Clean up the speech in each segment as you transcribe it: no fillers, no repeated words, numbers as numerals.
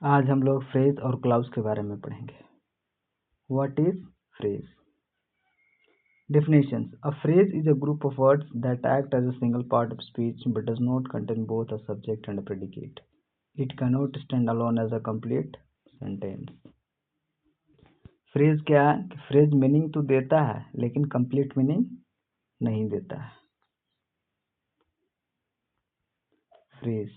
आज हम लोग फ्रेज और क्लाउज के बारे में पढ़ेंगे। What is phrase? Definitions. A phrase is a group of words that act as a single part of speech but does not contain both a subject and a predicate. It cannot stand alone as a complete sentence. Phrase क्या है? Phrase meaning तो देता है लेकिन complete meaning नहीं देता है। Phrase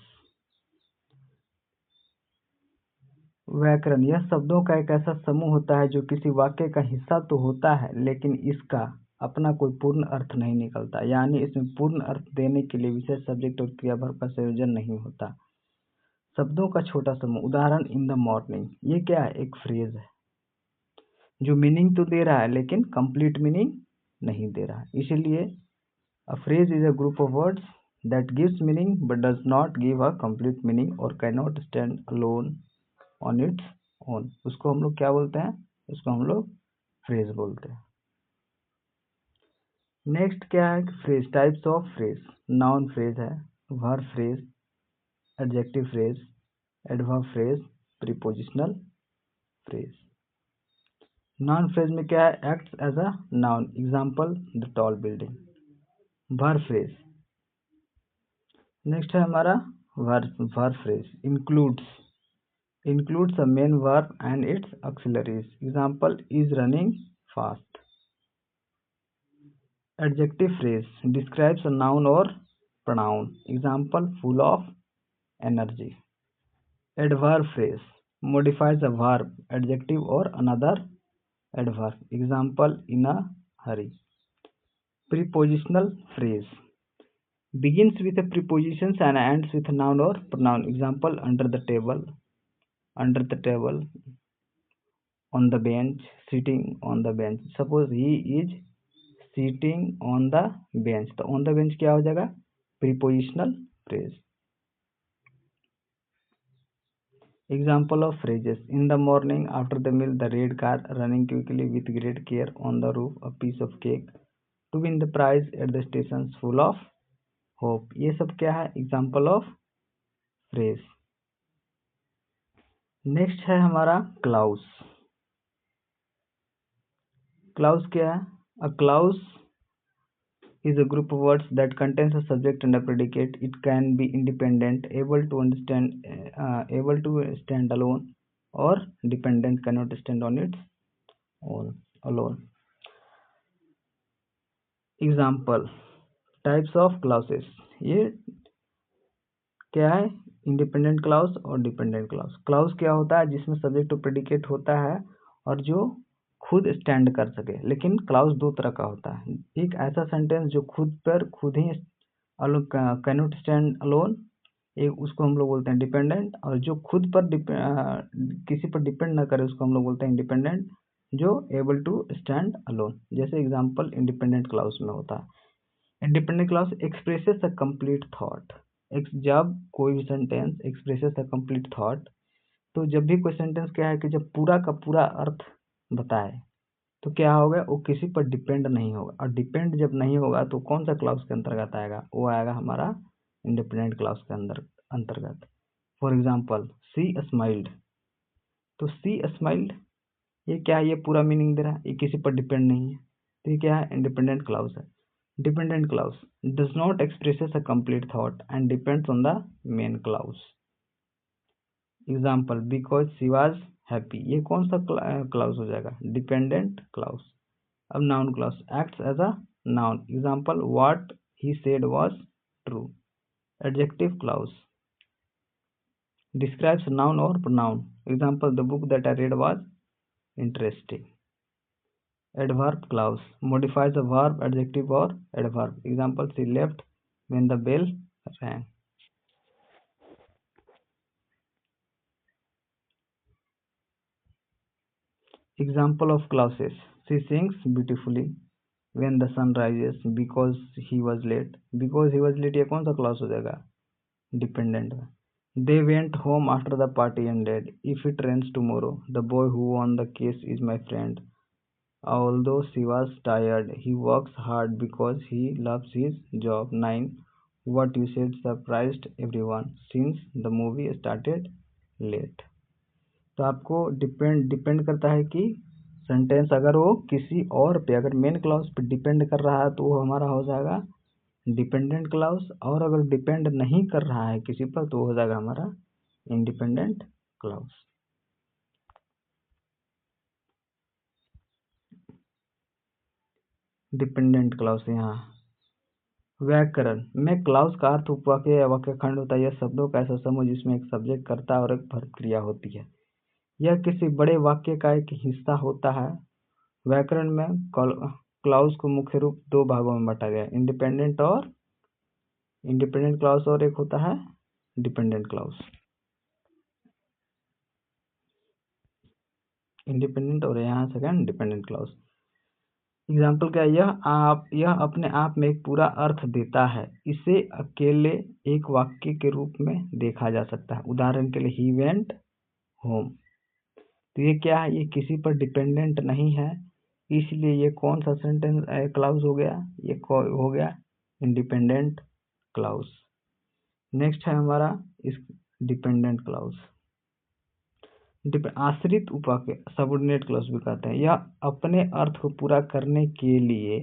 व्याकरण, यह शब्दों का एक ऐसा समूह होता है जो किसी वाक्य का हिस्सा तो होता है लेकिन इसका अपना कोई पूर्ण अर्थ नहीं निकलता, यानी इसमें पूर्ण अर्थ देने के लिए विशेष सब्जेक्ट और क्रियावर्ब का संयोजन नहीं होता। शब्दों का छोटा समूह, उदाहरण इन द मॉर्निंग, ये क्या है? एक फ्रेज है जो मीनिंग तो दे रहा है लेकिन कंप्लीट मीनिंग नहीं दे रहा है। इसीलिए a phrase is a group of words that gives meaning but does not give a complete meaning और can not stand alone on its own. उसको हम लोग क्या बोलते हैं? उसको हम लोग फ्रेज बोलते हैं। नेक्स्ट क्या है? Phrase, types of phrase. Noun phrase है, verb phrase, adjective phrase, adverb phrase, prepositional phrase. Noun phrase में क्या है? Acts as a noun, example the tall building. Verb phrase, next है हमारा verb phrase, includes a main verb and its auxiliaries, example is running fast. Adjective phrase describes a noun or pronoun, example full of energy. Adverb phrase modifies a verb, adjective or another adverb, example in a hurry. Prepositional phrase begins with a preposition and ends with a noun or pronoun, example under the table, on the bench, sitting on the bench. Suppose he is sitting on the bench, तो on the bench क्या हो जाएगा? Prepositional phrase. Example of phrases: in the morning, after the meal, the red car running quickly with great care on the roof, a piece of cake, to win the prize at the stations, full of hope. ये सब क्या है? Example of phrase. Next है हमारा clause. Clause क्या है? A clause is a group of words that contains a subject and a predicate. It can be independent, able to stand alone, or dependent, cannot stand on its own alone. Example, types of clauses. ये क्या है? Independent clause और dependent clause. Clause क्या होता है? जिसमें subject और predicate होता है और जो खुद स्टैंड कर सके। लेकिन क्लाउज दो तरह का होता है, एक ऐसा सेंटेंस जो खुद ही कैनोट स्टैंड अलोन, एक उसको हम लोग बोलते हैं डिपेंडेंट, और जो खुद पर किसी पर डिपेंड ना करे उसको हम लोग बोलते हैं इंडिपेंडेंट, जो एबल टू स्टैंड अलोन। जैसे एग्जांपल इंडिपेंडेंट क्लाउज में होता है। Independent clause expresses a complete thought. जब कोई भी sentence expresses a complete thought, तो जब भी कोई सेंटेंस क्या है कि जब पूरा का पूरा अर्थ बताए तो क्या होगा? वो किसी पर डिपेंड नहीं होगा, और डिपेंड जब नहीं होगा तो कौन सा क्लाउज के अंतर्गत आएगा? वो आएगा हमारा इंडिपेंडेंट क्लाउज के अंतर्गत। फॉर एग्जाम्पल सी स्माइल्ड, तो सी स्माइल्ड ये क्या है? ये पूरा मीनिंग दे रहा है, ये किसी पर डिपेंड नहीं है, तो ये क्या है? इंडिपेंडेंट क्लाउज है। Dependent clause does not expresses a complete thought and depends on the main clause. Example, because she was happy, ये कौन सा clause हो जाएगा? Dependent clause. अब noun clause acts as a noun. Example, what he said was true. Adjective clause describes a noun or pronoun. Example, the book that I read was interesting. Adverb clause modifies a verb, adjective or adverb. Example, she left when the bell rang. Example of clauses: she sings beautifully when the sun rises because he was late. Because he was late ये कौन सा clause हो जाएगा? Dependent. They went home after the party ended. If it rains tomorrow, the boy who won the case is my friend. Although she was tired, he works hard because he loves his job. 9. What you said surprised everyone since the movie started late. तो आपको depend करता है कि sentence अगर वो किसी और पे, अगर मेन क्लॉज पे डिपेंड कर रहा है तो वो हमारा हो जाएगा डिपेंडेंट क्लॉज, और अगर डिपेंड नहीं कर रहा है किसी पर तो वो हो जाएगा हमारा इंडिपेंडेंट क्लॉज। डिपेंडेंट क्लॉज यहाँ व्याकरण में क्लॉज का अर्थ उपवाक्य या वाक्यखंड होता है। यह शब्दों का ऐसा समूह जिसमें एक सब्जेक्ट कर्ता और एक वर्ब क्रिया होती है। यह किसी बड़े वाक्य का एक हिस्सा होता है। व्याकरण में क्लॉज को मुख्य रूप दो भागों में बांटा गया है, इंडिपेंडेंट क्लॉज और एक होता है डिपेंडेंट क्लॉज। इंडिपेंडेंट और यहाँ सेकंड डिपेंडेंट क्लॉज। एग्जाम्पल क्या है, यह अपने आप में एक पूरा अर्थ देता है। इसे अकेले एक वाक्य के रूप में देखा जा सकता है। उदाहरण के लिए ही वेंट होम। तो ये क्या है, ये किसी पर डिपेंडेंट नहीं है, इसलिए ये कौन सा सेंटेंस क्लॉज हो गया, ये हो गया इंडिपेंडेंट क्लॉज। नेक्स्ट है हमारा इस डिपेंडेंट क्लॉज। आश्रित उपवाक्य सबऑर्डिनेट क्लॉज भी कहते हैं। यह अपने अर्थ को पूरा करने के लिए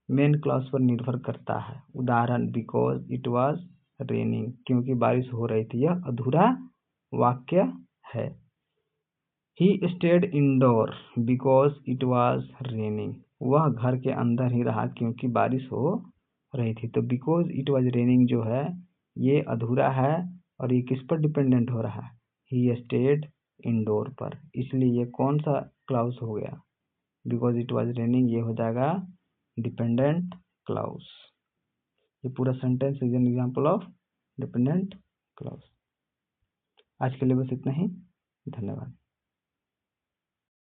मेन क्लॉज पर निर्भर करता है। उदाहरण बिकॉज इट वाज रेनिंग, क्योंकि बारिश हो रही थी, यह अधूरा वाक्य है। He stayed indoor because it was raining, वह घर के अंदर ही रहा क्योंकि बारिश हो रही थी। तो बिकॉज इट वाज रेनिंग जो है ये अधूरा है और ये किस पर डिपेंडेंट हो रहा है, ही स्टेड इंडोर पर, इसलिए ये कौन सा क्लॉज हो गया, बिकॉज इट वाज रेनिंग, ये हो जाएगा डिपेंडेंट क्लॉज। ये पूरा sentence is an example of dependent clause. आज के लिए बस इतना ही, धन्यवाद।